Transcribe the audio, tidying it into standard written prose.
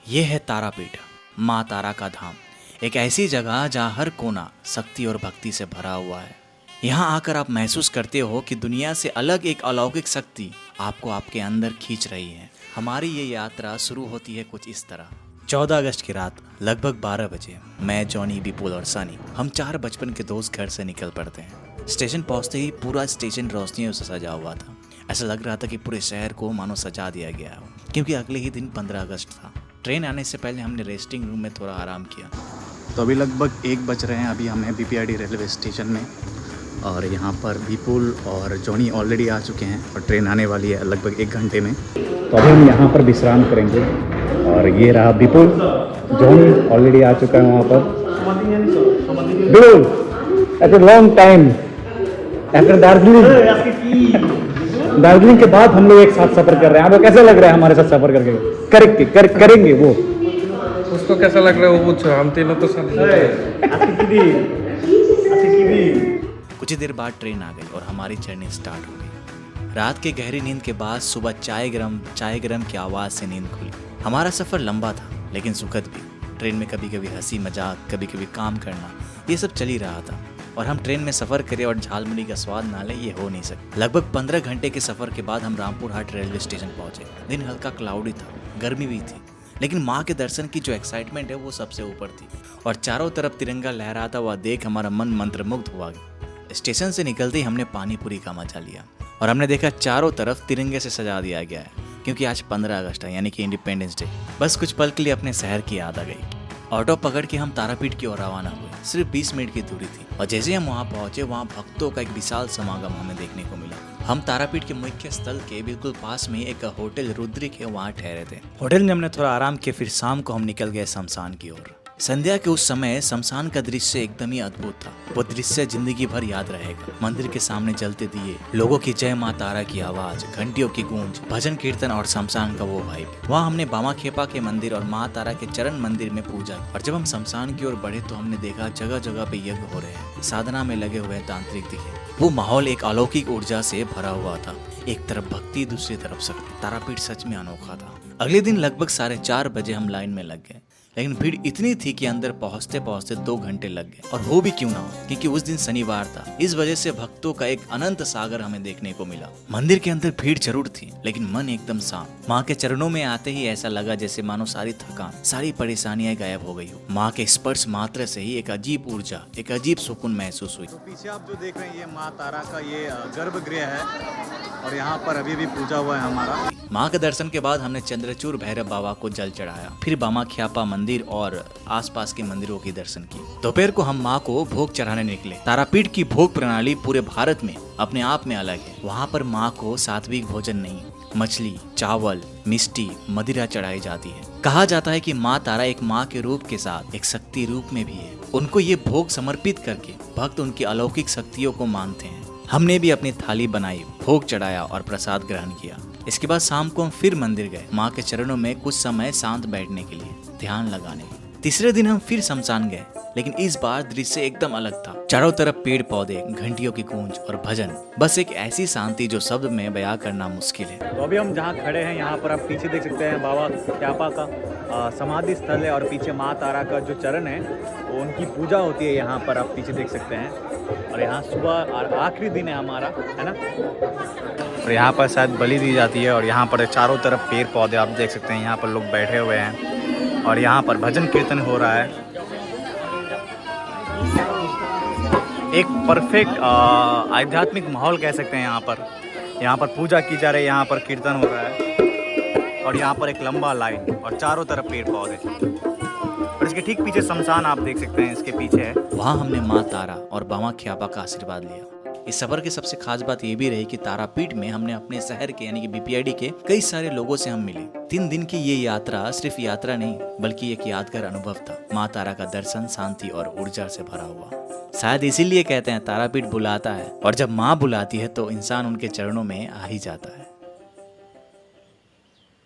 ये है तारापीठ, माँ तारा का धाम। एक ऐसी जगह जहाँ हर कोना शक्ति और भक्ति से भरा हुआ है। यहाँ आकर आप महसूस करते हो कि दुनिया से अलग एक अलौकिक शक्ति आपको आपके अंदर खींच रही है। हमारी ये यात्रा शुरू होती है कुछ इस तरह। 14 अगस्त की रात लगभग 12 बजे मैं, जॉनी, विपुल और सनी, हम 4 बचपन के दोस्त घर से निकल पड़ते हैं। स्टेशन पहुंचते ही पूरा स्टेशन रोशनियों से सजा हुआ था। ऐसा लग रहा था कि पूरे शहर को मानो सजा दिया गया हो, क्योंकि अगले ही दिन 15 अगस्त था। ट्रेन आने से पहले हमने रेस्टिंग रूम में थोड़ा आराम किया। तो अभी लगभग 1 बज रहे हैं। अभी हम हैं बीपीआरडी रेलवे स्टेशन में और यहाँ पर विपुल और जॉनी ऑलरेडी आ चुके हैं और ट्रेन आने वाली है लगभग 1 घंटे में। तो अभी हम यहाँ पर विश्राम करेंगे और ये रहा विपुल, जॉनी ऑलरेडी आ चुका है वहाँ पर। Vipul, after long time, after Darjeeling के बाद हम लोग एक साथ सफर कर रहे हैं। आपको कैसा लग रहा है हमारे साथ सफर करके? करेंगे वो उसको कैसा लग रहा है वो पूछो, हम तीनों तो साथ कुछ ही देर बाद ट्रेन आ गई और हमारी जर्नी स्टार्ट हो गई। रात के गहरी नींद के बाद सुबह चाय गरम की आवाज़ से नींद खुली। हमारा सफ़र लंबा था लेकिन सुखद भी। ट्रेन में कभी कभी हंसी मजाक, कभी कभी काम करना, ये सब चल ही रहा था। और हम ट्रेन में सफ़र करें और झालमुड़ी का स्वाद ना लें, ये हो नहीं सकता। लगभग 15 घंटे के सफ़र के बाद हम रामपुर हाट रेलवे स्टेशन पहुंचे। दिन हल्का क्लाउडी था, गर्मी भी थी, लेकिन माँ के दर्शन की जो एक्साइटमेंट है वो सबसे ऊपर थी। और चारों तरफ तिरंगा लहराता हुआ देख हमारा मन मंत्रमुग्ध हुआ। स्टेशन से निकलते ही हमने पानी पूरी का मजा लिया और हमने देखा चारों तरफ तिरंगे से सजा दिया गया है, क्योंकि आज 15 अगस्त है, यानी कि इंडिपेंडेंस डे। बस कुछ पल के लिए अपने शहर की याद आ गई। ऑटो पकड़ के हम तारापीठ की ओर रवाना हुए। सिर्फ 20 मिनट की दूरी थी और जैसे हम वहाँ पहुंचे, वहाँ भक्तों का एक विशाल समागम हमें देखने को मिला। हम तारापीठ के मुख्य स्थल के बिल्कुल पास में एक होटल रुद्रिक है, वहाँ ठहरे थे। होटल में हमने थोड़ा आराम किया, फिर शाम को हम निकल गए शमशान की ओर। संध्या के उस समय शमशान का दृश्य एकदम ही अद्भुत था। वो दृश्य जिंदगी भर याद रहेगा। मंदिर के सामने जलते दिए, लोगों की जय माँ तारा की आवाज, घंटियों की गूंज, भजन कीर्तन और शमशान का वो वाइब। वहाँ हमने बामा खेपा के मंदिर और माँ तारा के चरण मंदिर में पूजा की। और जब हम शमशान की ओर बढ़े तो हमने देखा जगह जगह पे यज्ञ हो रहे हैं, साधना में लगे हुए तांत्रिक दिखे। वो माहौल एक अलौकिक ऊर्जा से भरा हुआ था। एक तरफ भक्ति, दूसरी तरफ शक्ति। तारापीठ सच में अनोखा था। अगले दिन लगभग 4:30 बजे हम लाइन में लग गए, लेकिन भीड़ इतनी थी कि अंदर पहुंचते पहुंचते 2 घंटे लग गए। और वो भी क्यों ना हो, क्योंकि उस दिन शनिवार था। इस वजह से भक्तों का एक अनंत सागर हमें देखने को मिला। मंदिर के अंदर भीड़ जरूर थी, लेकिन मन एकदम शांत। माँ के चरणों में आते ही ऐसा लगा जैसे मानो सारी थकान, सारी परेशानियां गायब हो गई हो। माँ के स्पर्श मात्र से ही एक अजीब ऊर्जा, एक अजीब सुकून महसूस हुई। तो पीछे आप जो देख रहे हैं, ये माँ तारा का ये गर्भगृह है और यहाँ पर अभी भी पूजा हुआ है हमारा। माँ के दर्शन के बाद हमने चंद्रचूड़ भैरव बाबा को जल चढ़ाया, फिर बामा ख्यापा मंदिर और आसपास के मंदिरों के दर्शन किए। दोपहर को हम माँ को भोग चढ़ाने निकले। तारापीठ की भोग प्रणाली पूरे भारत में अपने आप में अलग है। वहाँ पर माँ को सात्विक भोजन नहीं, मछली, चावल, मिष्टी, मदिरा चढ़ाई जाती है। कहा जाता है कि माँ तारा एक माँ के रूप के साथ एक शक्ति रूप में भी है। उनको ये भोग समर्पित करके भक्त उनकी अलौकिक शक्तियों को मानते हैं। हमने भी अपनी थाली बनाई, भोग चढ़ाया और प्रसाद ग्रहण किया। इसके बाद शाम को हम फिर मंदिर गए, माँ के चरणों में कुछ समय शांत बैठने के लिए, ध्यान लगाने। तीसरे दिन हम फिर शमशान गए, लेकिन इस बार दृश्य एकदम अलग था। चारों तरफ पेड़ पौधे, घंटियों की गूंज और भजन, बस एक ऐसी शांति जो शब्द में बयां करना मुश्किल है। तो अभी हम जहाँ खड़े हैं, यहाँ पर आप पीछे देख सकते हैं बाबा ख्यापा का समाधि स्थल है और पीछे माँ तारा का जो चरण है वो उनकी पूजा होती है। यहाँ पर आप पीछे देख सकते हैं। और यहाँ सुबह आखिरी दिन है हमारा, है ना। और यहाँ पर शायद बलि दी जाती है और यहाँ पर चारों तरफ पेड़ पौधे आप देख सकते हैं। यहाँ पर लोग बैठे हुए हैं और यहाँ पर भजन कीर्तन हो रहा है। एक परफेक्ट आध्यात्मिक माहौल कह सकते हैं। यहाँ पर पूजा की जा रही है, यहाँ पर कीर्तन हो रहा है और यहाँ पर एक लंबा लाइन और चारों तरफ पेड़ पौधे। और इसके ठीक पीछे शमशान आप देख सकते हैं, इसके पीछे है। वहाँ हमने माँ तारा और बामा ख्यापा का आशीर्वाद लिया। इस सफर की सबसे खास बात ये भी रही कि तारापीठ में हमने अपने शहर के यानी कि बीपीआरडी के कई सारे लोगों से हम मिले। 3 दिन की ये यात्रा सिर्फ यात्रा नहीं, बल्कि एक यादगार अनुभव था। माँ तारा का दर्शन शांति और ऊर्जा से भरा हुआ। शायद इसीलिए कहते हैं तारापीठ बुलाता है, और जब माँ बुलाती है तो इंसान उनके चरणों में आ ही जाता है।